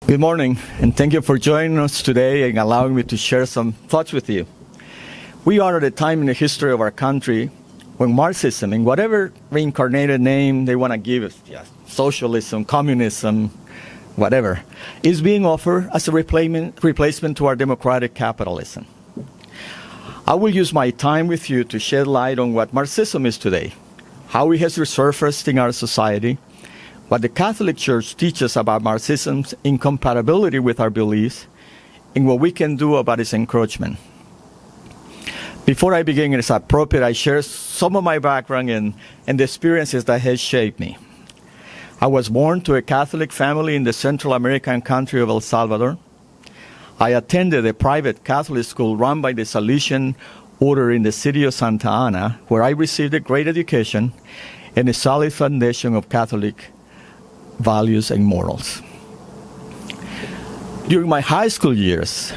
Good morning, and thank you for joining us today and allowing me to share some thoughts with you. We are at a time in the history of our country when Marxism, in whatever reincarnated name they want to give it, socialism, communism, whatever, is being offered as a replacement to our democratic capitalism. I will use my time with you to shed light on what Marxism is today, how it has resurfaced in our society, what the Catholic Church teaches about Marxism's incompatibility with our beliefs, and what we can do about its encroachment. Before I begin, it is appropriate I share some of my background and the experiences that has shaped me. I was born to a Catholic family in the Central American country of El Salvador. I attended a private Catholic school run by the Salesian Order in the city of Santa Ana, where I received a great education and a solid foundation of Catholic values and morals. During my high school years,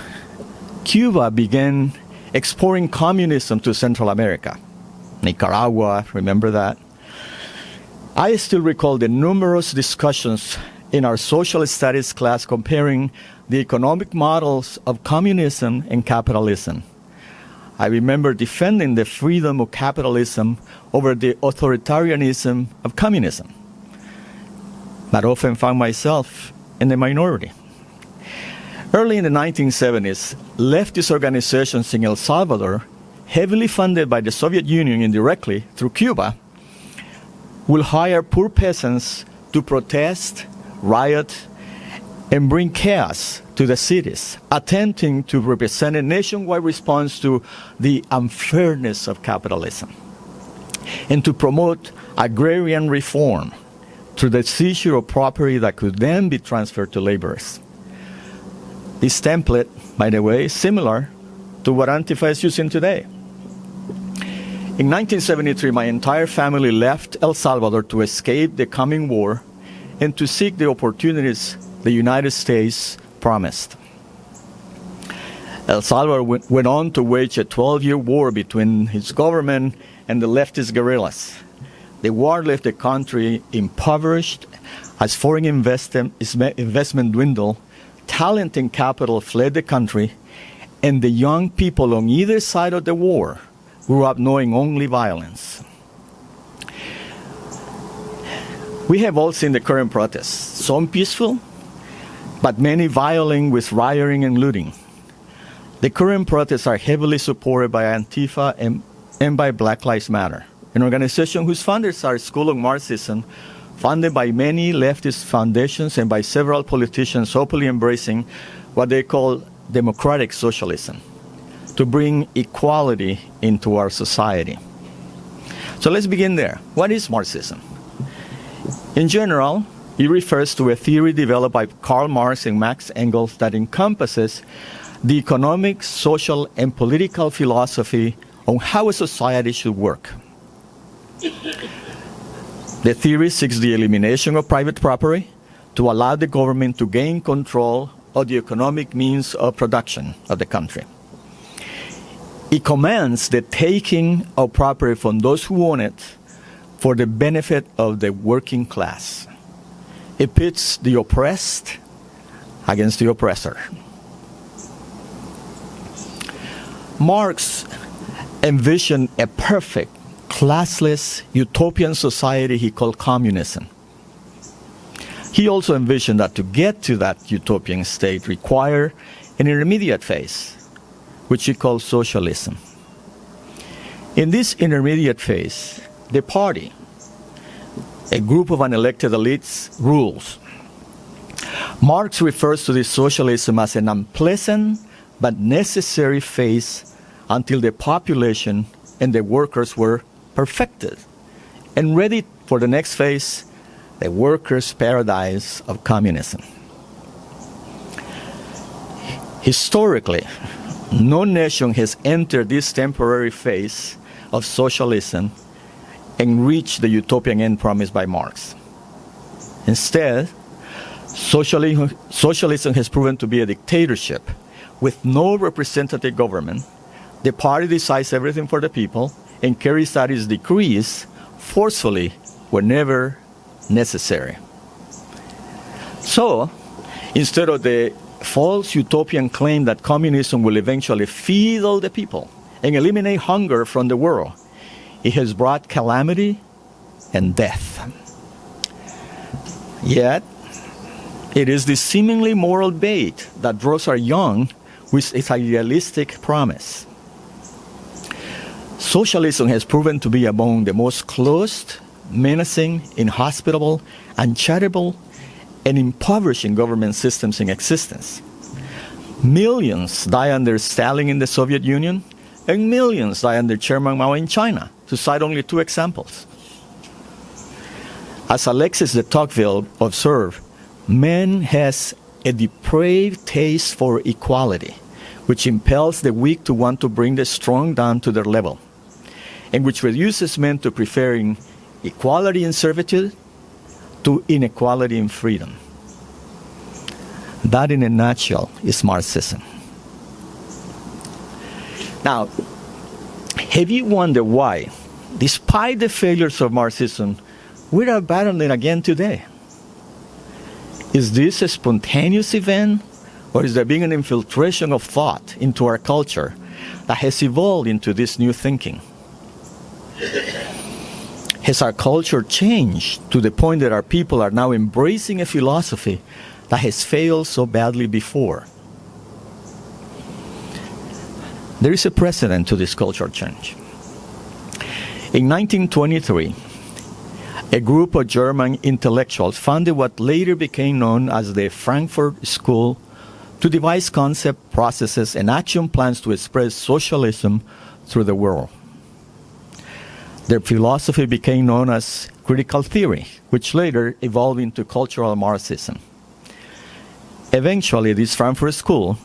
Cuba began exporting communism to Central America. Nicaragua, remember that? I still recall the numerous discussions in our social studies class comparing the economic models of communism and capitalism. I remember defending the freedom of capitalism over the authoritarianism of communism, but often found myself in the minority. Early in the 1970s, leftist organizations in El Salvador, heavily funded by the Soviet Union indirectly through Cuba, will hire poor peasants to protest, riot, and bring chaos to the cities, attempting to represent a nationwide response to the unfairness of capitalism, and to promote agrarian reform through the seizure of property that could then be transferred to laborers. This template, by the way, is similar to what Antifa is using today. In 1973, my entire family left El Salvador to escape the coming war and to seek the opportunities the United States promised. El Salvador went on to wage a 12-year war between its government and the leftist guerrillas. The war left the country impoverished as foreign investment dwindled, talent and capital fled the country, and the young people on either side of the war grew up knowing only violence. We have all seen the current protests, some peaceful, but many violent with rioting and looting. The current protests are heavily supported by Antifa and by Black Lives Matter, an organization whose founders are School of Marxism, funded by many leftist foundations and by several politicians openly embracing what they call democratic socialism, to bring equality into our society. So let's begin there. What is Marxism? In general, it refers to a theory developed by Karl Marx and Max Engels that encompasses the economic, social, and political philosophy on how a society should work. The theory seeks the elimination of private property to allow the government to gain control of the economic means of production of the country. It commands the taking of property from those who own it for the benefit of the working class. It pits the oppressed against the oppressor. Marx envisioned a perfect, classless, utopian society he called communism. He also envisioned that to get to that utopian state required an intermediate phase, which he called socialism. In this intermediate phase, the party, a group of unelected elites, rules. Marx refers to this socialism as an unpleasant but necessary phase until the population and the workers were perfected and ready for the next phase, the workers' paradise of communism. Historically, no nation has entered this temporary phase of socialism and reached the utopian end promised by Marx. Instead, socialism has proven to be a dictatorship with no representative government. The party decides everything for the people and carries out its decrees forcefully whenever necessary. So, Instead of the false utopian claim that communism will eventually feed all the people and eliminate hunger from the world, it has brought calamity and death. Yet, it is this seemingly moral bait that draws our young with its idealistic promise. Socialism has proven to be among the most closed, menacing, inhospitable, uncharitable, and impoverishing government systems in existence. Millions die under Stalin in the Soviet Union, and millions die under Chairman Mao in China, to cite only two examples. As Alexis de Tocqueville observed, man has a depraved taste for equality, which impels the weak to want to bring the strong down to their level, and which reduces men to preferring equality in servitude to inequality in freedom. That, in a nutshell, is Marxism. Now, have you wondered why, despite the failures of Marxism, we're battling again today? Is this a spontaneous event, or is there being an infiltration of thought into our culture that has evolved into this new thinking? Has our culture changed to the point that our people are now embracing a philosophy that has failed so badly before? There is a precedent to this cultural change. In 1923, a group of German intellectuals founded what later became known as the Frankfurt School to devise concept, processes, and action plans to express socialism through the world. Their philosophy became known as critical theory, which later evolved into cultural Marxism. Eventually, this Frankfurt School,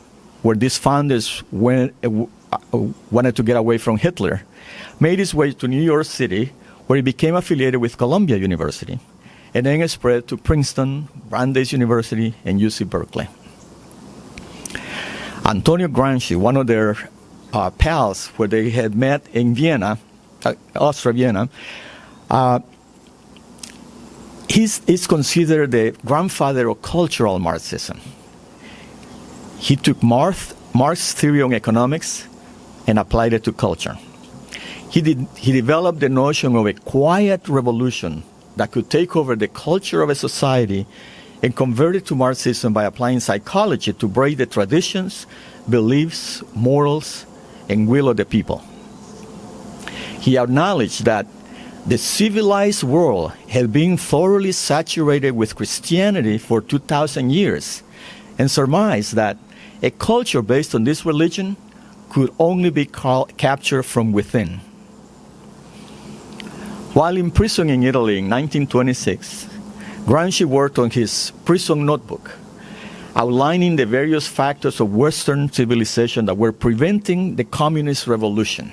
where these founders wanted to get away from Hitler, made its way to New York City, where it became affiliated with Columbia University, and then it spread to Princeton, Brandeis University, and UC Berkeley. Antonio Gramsci, one of their pals, where they had met in Vienna, Austria, Vienna, he's considered the grandfather of cultural Marxism. He took Marx's theory on economics and applied it to culture. He developed the notion of a quiet revolution that could take over the culture of a society and convert it to Marxism by applying psychology to break the traditions, beliefs, morals, and will of the people. He acknowledged that the civilized world had been thoroughly saturated with Christianity for 2,000 years, and surmised that a culture based on this religion could only be captured from within. While in prison in Italy in 1926, Gramsci worked on his prison notebook, outlining the various factors of Western civilization that were preventing the communist revolution.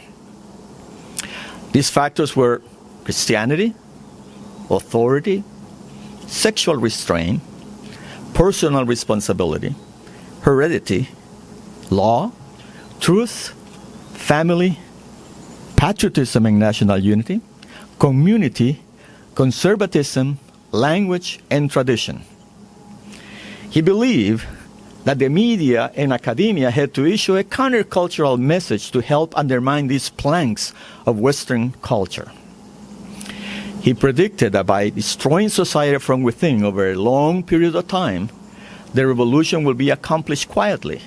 These factors were Christianity, authority, sexual restraint, personal responsibility, heredity, law, truth, family, patriotism and national unity, community, conservatism, language, and tradition. He believed that the media and academia had to issue a countercultural message to help undermine these planks of Western culture. He predicted that by destroying society from within over a long period of time, the revolution will be accomplished quietly,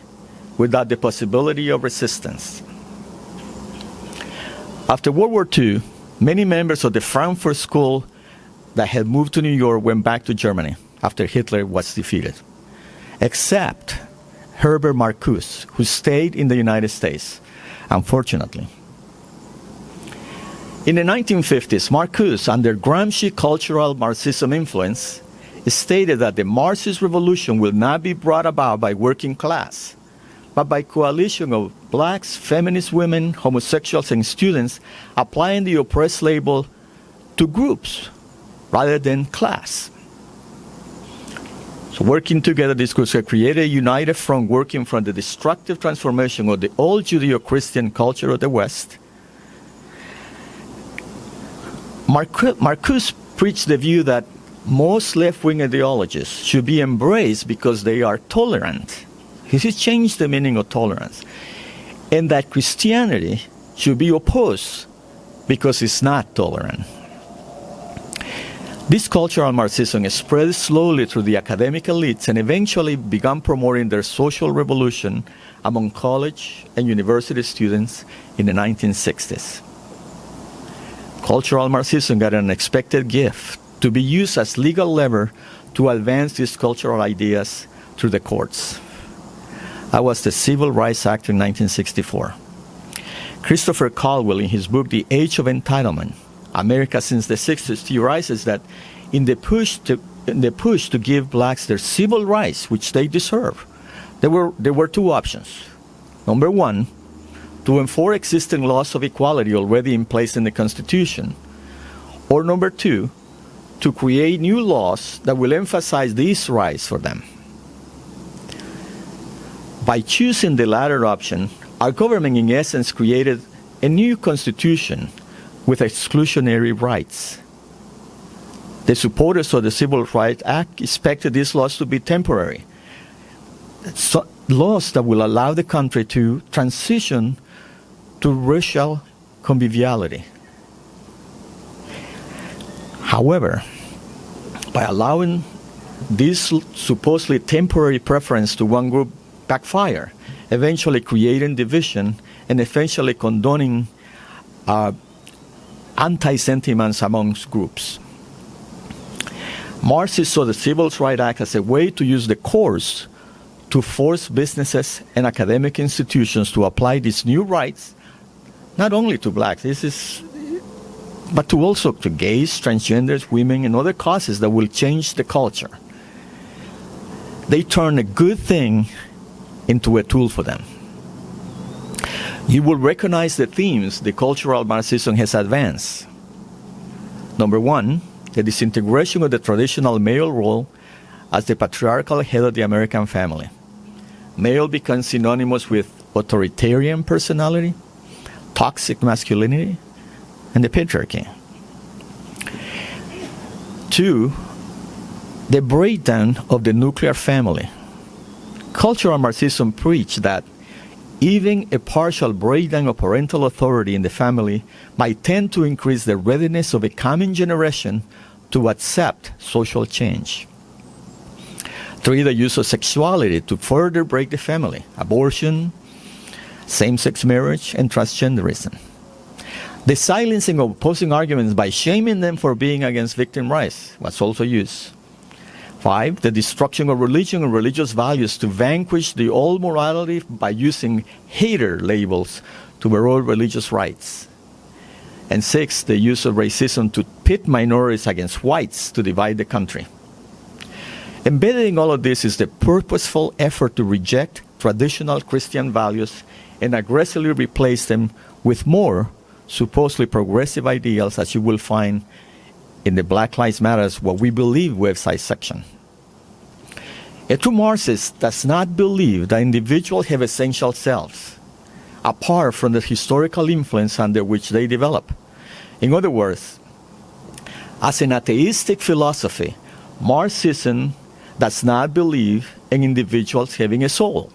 without the possibility of resistance. After World War II, many members of the Frankfurt School that had moved to New York went back to Germany after Hitler was defeated, except Herbert Marcuse, who stayed in the United States, unfortunately. In the 1950s, Marcuse, under Gramsci cultural Marxism influence, stated that the Marxist revolution will not be brought about by working class, but by coalition of blacks, feminist women, homosexuals, and students applying the oppressed label to groups rather than class. So working together, these groups have created a united front working from the destructive transformation of the old Judeo-Christian culture of the West. Marcuse preached the view that most left-wing ideologies should be embraced because they are tolerant. This has changed the meaning of tolerance. And that Christianity should be opposed because it's not tolerant. This cultural Marxism spread slowly through the academic elites and eventually began promoting their social revolution among college and university students in the 1960s. Cultural Marxism got an unexpected gift to be used as legal lever to advance these cultural ideas through the courts. That was the Civil Rights Act in 1964. Christopher Caldwell, in his book, The Age of Entitlement, America Since the 60s, theorizes that in the push to give blacks their civil rights, which they deserve, there were two options. Number one, to enforce existing laws of equality already in place in the Constitution. Or number two, to create new laws that will emphasize these rights for them. By choosing the latter option, our government in essence created a new constitution with exclusionary rights. The supporters of the Civil Rights Act expected these laws to be temporary, laws that will allow the country to transition to racial conviviality. However, by allowing this supposedly temporary preference to one group backfire, eventually creating division and eventually condoning anti-sentiments amongst groups. Marxists saw the Civil Rights Act as a way to use the courts to force businesses and academic institutions to apply these new rights, not only to blacks, but to also to gays, transgenders, women, and other causes that will change the culture. They turn a good thing into a tool for them. You will recognize the themes the cultural Marxism has advanced. Number one, the disintegration of the traditional male role as the patriarchal head of the American family. Male becomes synonymous with authoritarian personality, toxic masculinity, and the patriarchy. Two, the breakdown of the nuclear family. Cultural Marxism preached that even a partial breakdown of parental authority in the family might tend to increase the readiness of a coming generation to accept social change. Three, the use of sexuality to further break the family, abortion, same-sex marriage, and transgenderism. The silencing of opposing arguments by shaming them for being against victim rights was also used. Five, the destruction of religion and religious values to vanquish the old morality by using hater labels to erode religious rights. And six, the use of racism to pit minorities against whites to divide the country. Embedded in all of this is the purposeful effort to reject traditional Christian values and aggressively replace them with more supposedly progressive ideals, as you will find in the Black Lives Matter, what we believe website section. A true Marxist does not believe that individuals have essential selves, apart from the historical influence under which they develop. In other words, as an atheistic philosophy, Marxism does not believe in individuals having a soul.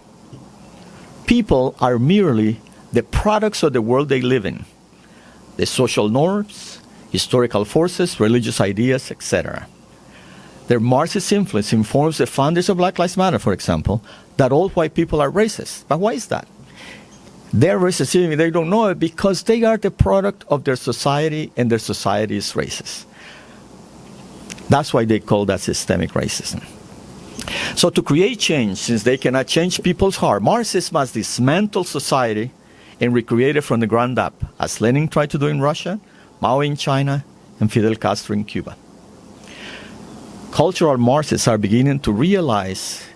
People are merely the products of the world they live in, the social norms, historical forces, religious ideas, etc. Their Marxist influence informs the founders of Black Lives Matter, for example, that all white people are racist. But why is that? They're racist, even if they don't know it, because they are the product of their society, and their society is racist. That's why they call that systemic racism. So to create change, since they cannot change people's heart, Marxists must dismantle society and recreate it from the ground up, as Lenin tried to do in Russia, Mao in China, and Fidel Castro in Cuba. Cultural Marxists are beginning to realize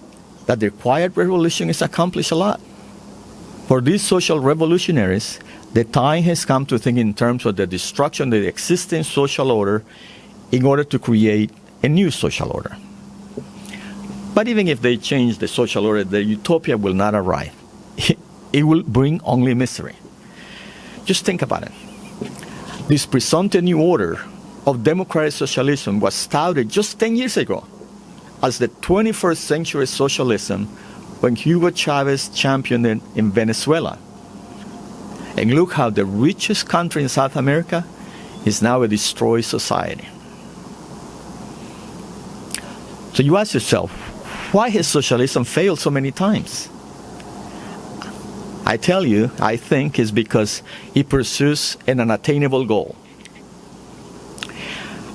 that their quiet revolution has accomplished a lot. For these social revolutionaries, the time has come to think in terms of the destruction of the existing social order in order to create a new social order. But even if they change the social order, the utopia will not arrive. It will bring only misery. Just think about it. This presumptive new order of democratic socialism was touted just 10 years ago as the 21st century socialism when Hugo Chavez championed it in Venezuela. And look how the richest country in South America is now a destroyed society. So you ask yourself, why has socialism failed so many times? I tell you, I think it's because it pursues an unattainable goal.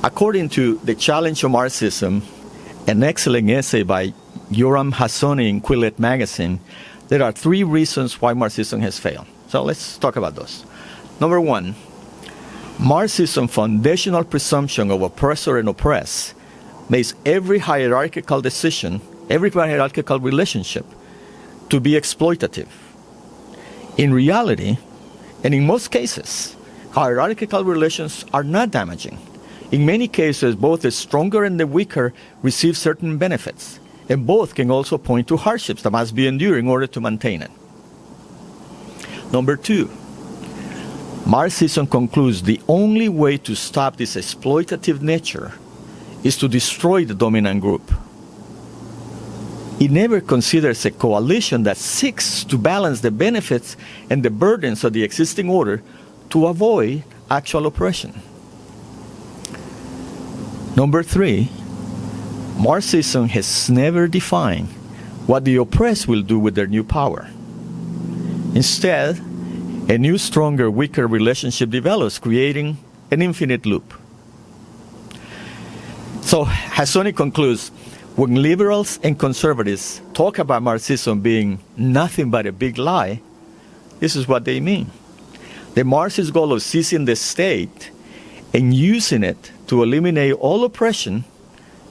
According to The Challenge of Marxism, an excellent essay by Yoram Hassoni in Quillette magazine, there are 3 reasons why Marxism has failed. So let's talk about those. Number 1, Marxism's foundational presumption of oppressor and oppressed makes every hierarchical decision, every hierarchical relationship, to be exploitative. In reality, and in most cases, hierarchical relations are not damaging. In many cases, both the stronger and the weaker receive certain benefits, and both can also point to hardships that must be endured in order to maintain it. Number 2, Marxism concludes the only way to stop this exploitative nature is to destroy the dominant group. It never considers a coalition that seeks to balance the benefits and the burdens of the existing order to avoid actual oppression. Number 3, Marxism has never defined what the oppressed will do with their new power. Instead, a new, stronger, weaker relationship develops, creating an infinite loop. So Hassoni concludes, when liberals and conservatives talk about Marxism being nothing but a big lie, this is what they mean. The Marxist goal of seizing the state and using it to eliminate all oppression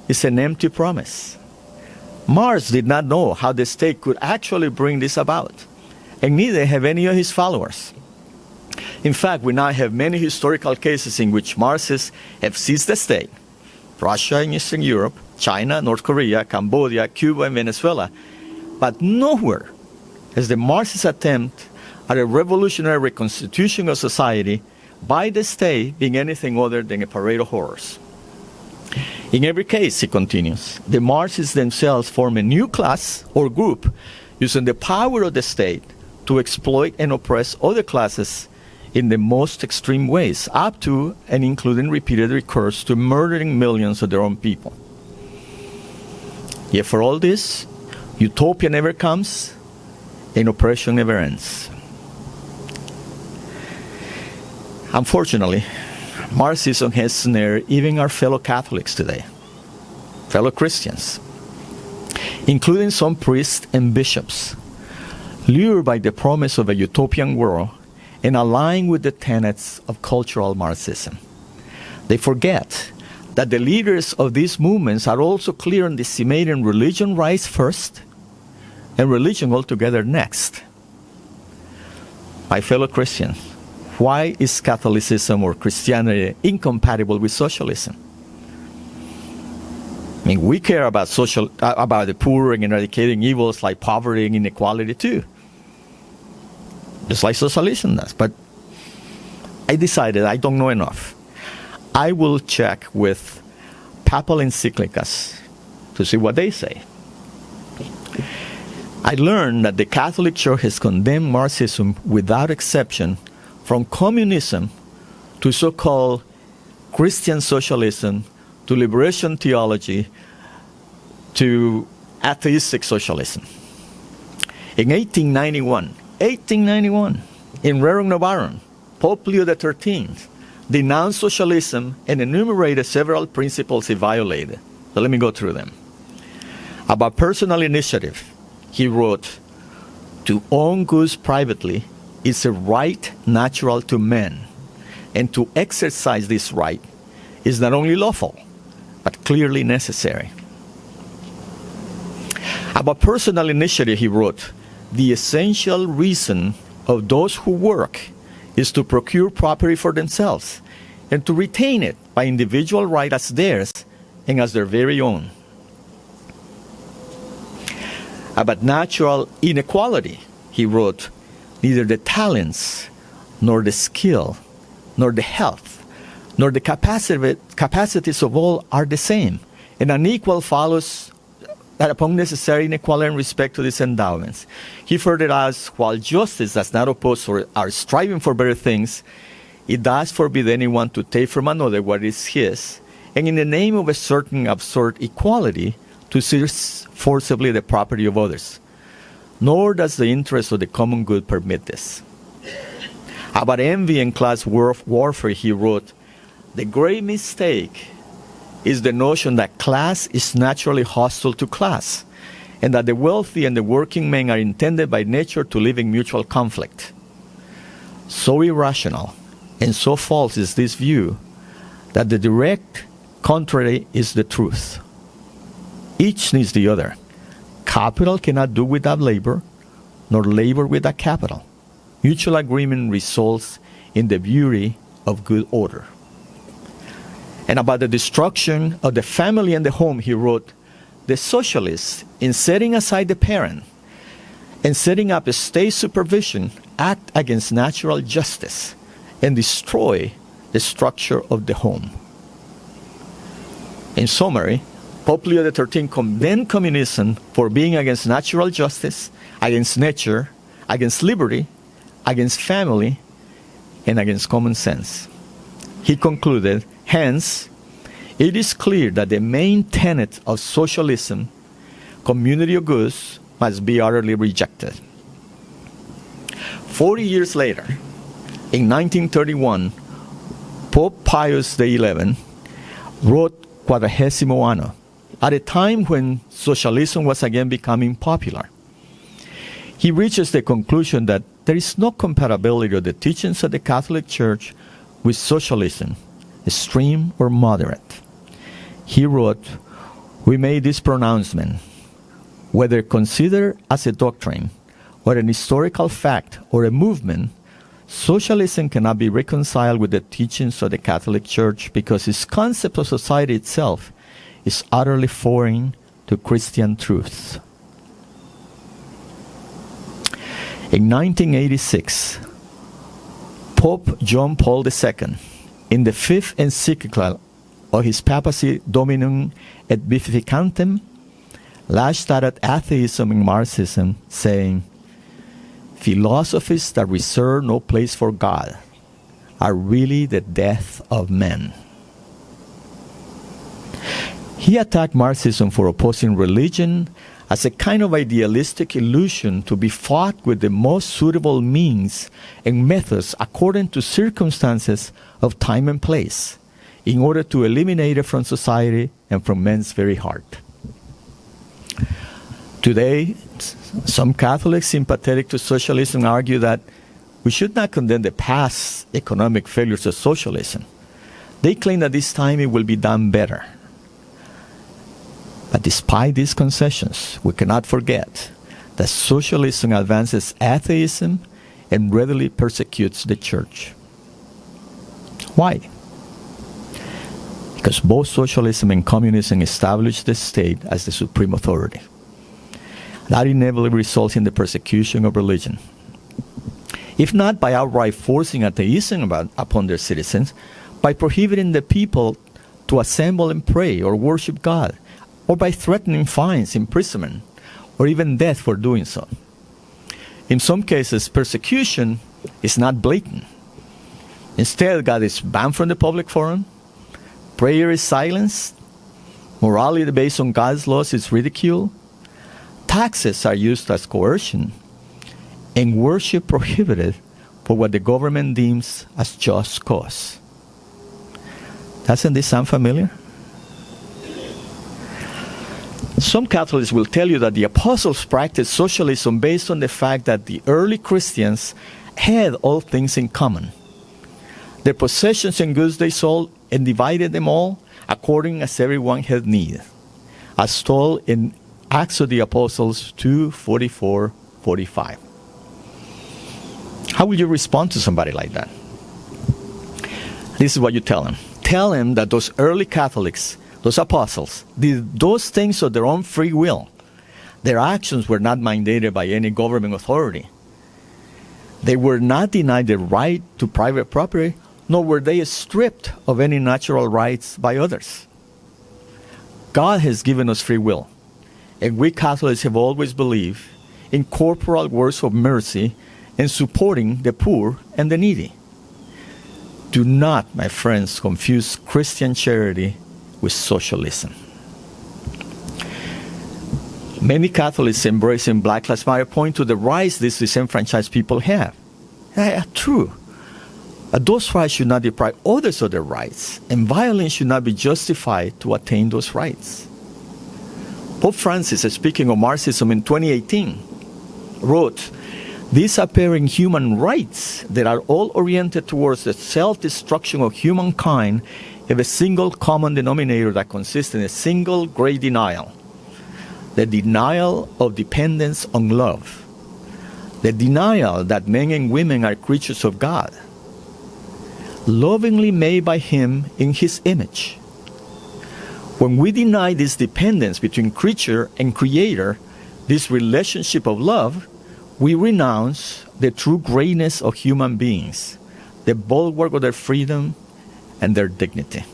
is an empty promise. Marx did not know how the state could actually bring this about, and neither have any of his followers. In fact, we now have many historical cases in which Marxists have seized the state: Russia and Eastern Europe, China, North Korea, Cambodia, Cuba, and Venezuela. But nowhere has the Marxist attempt at a revolutionary reconstitution of society by the state being anything other than a parade of horrors. In every case, he continues, the Marxists themselves form a new class or group using the power of the state to exploit and oppress other classes in the most extreme ways, up to and including repeated recourse to murdering millions of their own people. Yet for all this, utopia never comes and oppression never ends. Unfortunately, Marxism has snared even our fellow Catholics today, fellow Christians, including some priests and bishops, lured by the promise of a utopian world and aligned with the tenets of cultural Marxism. They forget that the leaders of these movements are also clear on decimating religion rights first and religion altogether next. My fellow Christians, why is Catholicism or Christianity incompatible with socialism? I mean, we care about about the poor and eradicating evils like poverty and inequality too, just like socialism does. But I decided I don't know enough. I will check with papal encyclicas to see what they say. I learned that the Catholic Church has condemned Marxism without exception, from communism to so-called Christian socialism, to liberation theology, to atheistic socialism. In 1891, in Rerum Novarum, Pope Leo XIII denounced socialism and enumerated several principles he violated. So let me go through them. About personal initiative, he wrote, "To own goods privately is a right natural to men, and to exercise this right is not only lawful, but clearly necessary." About personal initiative, he wrote, "The essential reason of those who work is to procure property for themselves and to retain it by individual right as theirs and as their very own." About natural inequality, he wrote, "Neither the talents, nor the skill, nor the health, nor the capacities of all are the same. And unequal follows that upon necessary inequality in respect to these endowments. He further adds, while justice does not oppose or are striving for better things, it does forbid anyone to take from another what is his, and in the name of a certain absurd equality, to seize forcibly the property of others. Nor does the interest of the common good permit this. About envy and class warfare, he wrote, "The great mistake is the notion that class is naturally hostile to class, and that the wealthy and the working men are intended by nature to live in mutual conflict. So irrational and so false is this view that the direct contrary is the truth. Each needs the other. Capital cannot do without labor, nor labor without capital. Mutual agreement results in the beauty of good order." And about the destruction of the family and the home, he wrote, "The socialists, in setting aside the parent and setting up a state supervision, act against natural justice and destroy the structure of the home." In summary, Pope Leo XIII condemned communism for being against natural justice, against nature, against liberty, against family, and against common sense. He concluded, hence, it is clear that the main tenet of socialism, community of goods, must be utterly rejected. 40 years later, in 1931, Pope Pius XI wrote Quadragesimo Anno, at a time when socialism was again becoming popular. He reaches the conclusion that there is no compatibility of the teachings of the Catholic Church with socialism, extreme or moderate. He wrote, "We made this pronouncement, whether considered as a doctrine or an historical fact or a movement, socialism cannot be reconciled with the teachings of the Catholic Church because its concept of society itself is utterly foreign to Christian truth." In 1986, Pope John Paul II, in the fifth encyclical of his papacy Dominum et Vivificantem, lashed out at atheism and Marxism, saying, "Philosophies that reserve no place for God are really the death of men." He attacked Marxism for opposing religion as a kind of idealistic illusion to be fought with the most suitable means and methods according to circumstances of time and place, in order to eliminate it from society and from men's very heart. Today, some Catholics sympathetic to socialism argue that we should not condemn the past economic failures of socialism. They claim that this time it will be done better. But despite these concessions, we cannot forget that socialism advances atheism and readily persecutes the church. Why? Because both socialism and communism establish the state as the supreme authority. That inevitably results in the persecution of religion. If not by outright forcing atheism upon their citizens, by prohibiting the people to assemble and pray or worship God, or by threatening fines, imprisonment, or even death for doing so. In some cases, persecution is not blatant. Instead, God is banned from the public forum, prayer is silenced, morality based on God's laws is ridiculed, taxes are used as coercion, and worship prohibited for what the government deems as just cause. Doesn't this sound familiar? Some Catholics will tell you that the apostles practiced socialism based on the fact that the early Christians had all things in common. Their possessions and goods they sold and divided them all according as everyone had need, as told in Acts of the Apostles 2:44-45. How will you respond to somebody like that? This is what you tell them. Tell them that those early Catholics, those apostles, did those things of their own free will. Their actions were not mandated by any government authority. They were not denied the right to private property, nor were they stripped of any natural rights by others. God has given us free will, and we Catholics have always believed in corporal works of mercy and supporting the poor and the needy. Do not, my friends, confuse Christian charity with socialism. Many Catholics embracing Black Lives Matter point to the rights these disenfranchised people have. True. Those rights should not deprive others of their rights, and violence should not be justified to attain those rights. Pope Francis, speaking of Marxism in 2018, wrote, "These appearing human rights that are all oriented towards the self-destruction of humankind have a single common denominator that consists in a single great denial. The denial of dependence on love. The denial that men and women are creatures of God, lovingly made by Him in His image. When we deny this dependence between creature and creator, this relationship of love, we renounce the true greatness of human beings, the bulwark of their freedom and their dignity."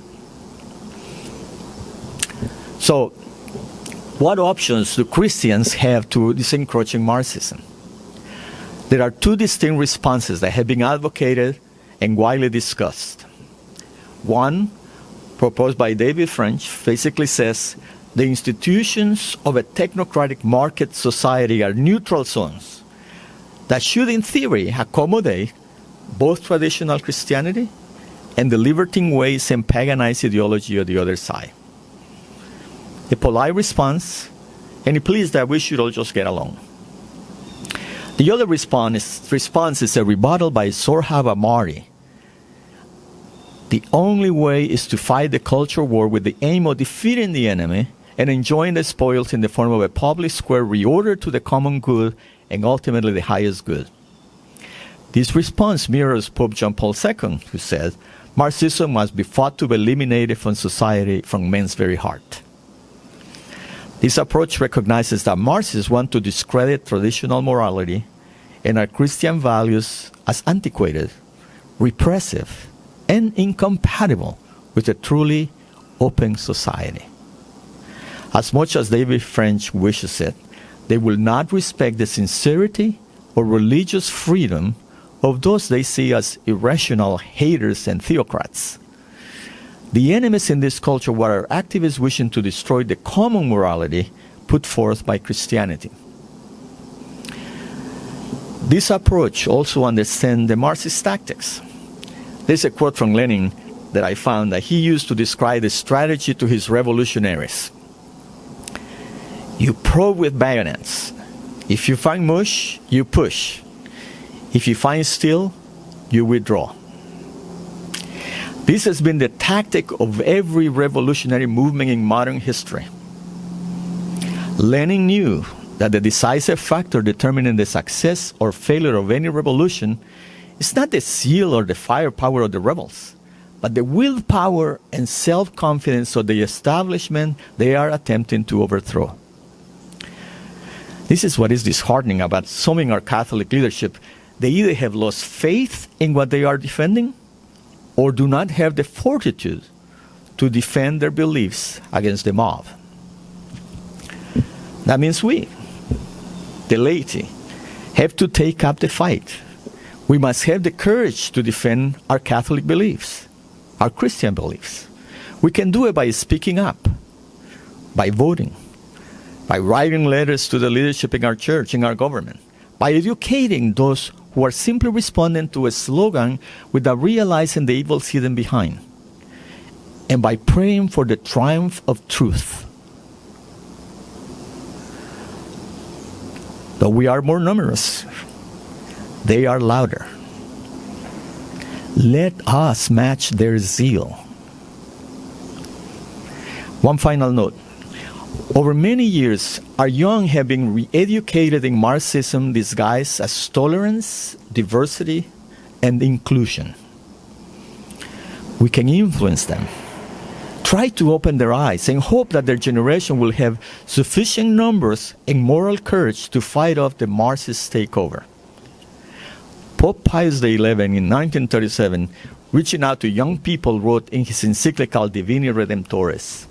So, what options do Christians have to this encroaching Marxism? There are two distinct responses that have been advocated and widely discussed. One, proposed by David French, basically says the institutions of a technocratic market society are neutral zones that should, in theory, accommodate both traditional Christianity and the libertine ways and paganized ideology of the other side. A polite response, and it pleads that we should all just get along. The other response is a rebuttal by Sorhab Amari. The only way is to fight the culture war with the aim of defeating the enemy and enjoying the spoils in the form of a public square reordered to the common good and ultimately the highest good. This response mirrors Pope John Paul II, who said, Marxism must be fought to be eliminated from society, from men's very heart. This approach recognizes that Marxists want to discredit traditional morality and our Christian values as antiquated, repressive, and incompatible with a truly open society. As much as David French wishes it, they will not respect the sincerity or religious freedom of those they see as irrational haters and theocrats. The enemies in this culture were activists wishing to destroy the common morality put forth by Christianity. This approach also understands the Marxist tactics. There's a quote from Lenin that I found that he used to describe the strategy to his revolutionaries. You probe with bayonets. If you find mush, you push. If you find steel, you withdraw. This has been the tactic of every revolutionary movement in modern history. Lenin knew that the decisive factor determining the success or failure of any revolution is not the zeal or the firepower of the rebels, but the willpower and self-confidence of the establishment they are attempting to overthrow. This is what is disheartening about some in our Catholic leadership. They either have lost faith in what they are defending or do not have the fortitude to defend their beliefs against the mob. That means we, the laity, have to take up the fight. We must have the courage to defend our Catholic beliefs, our Christian beliefs. We can do it by speaking up, by voting, by writing letters to the leadership in our church, in our government, by educating those who are simply responding to a slogan without realizing the evils hidden behind, and by praying for the triumph of truth. Though we are more numerous, they are louder. Let us match their zeal. One final note. Over many years, our young have been re-educated in Marxism disguised as tolerance, diversity, and inclusion. We can influence them. Try to open their eyes and hope that their generation will have sufficient numbers and moral courage to fight off the Marxist takeover. Pope Pius XI in 1937 reaching out to young people, wrote in his encyclical Divini Redemptoris,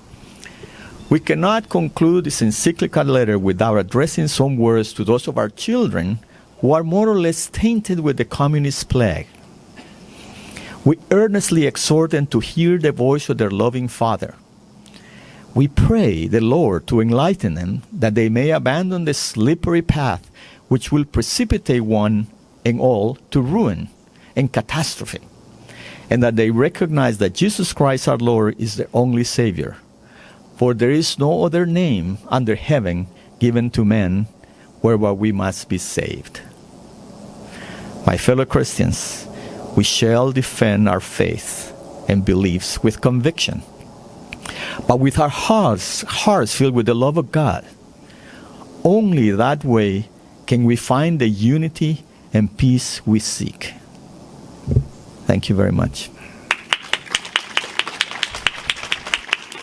"We cannot conclude this encyclical letter without addressing some words to those of our children who are more or less tainted with the communist plague. We earnestly exhort them to hear the voice of their loving Father. We pray the Lord to enlighten them, that they may abandon the slippery path which will precipitate one and all to ruin and catastrophe, and that they recognize that Jesus Christ our Lord is the only Savior. For there is no other name under heaven given to men whereby we must be saved." My fellow Christians, we shall defend our faith and beliefs with conviction, but with our hearts filled with the love of God. Only that way can we find the unity and peace we seek. Thank you very much.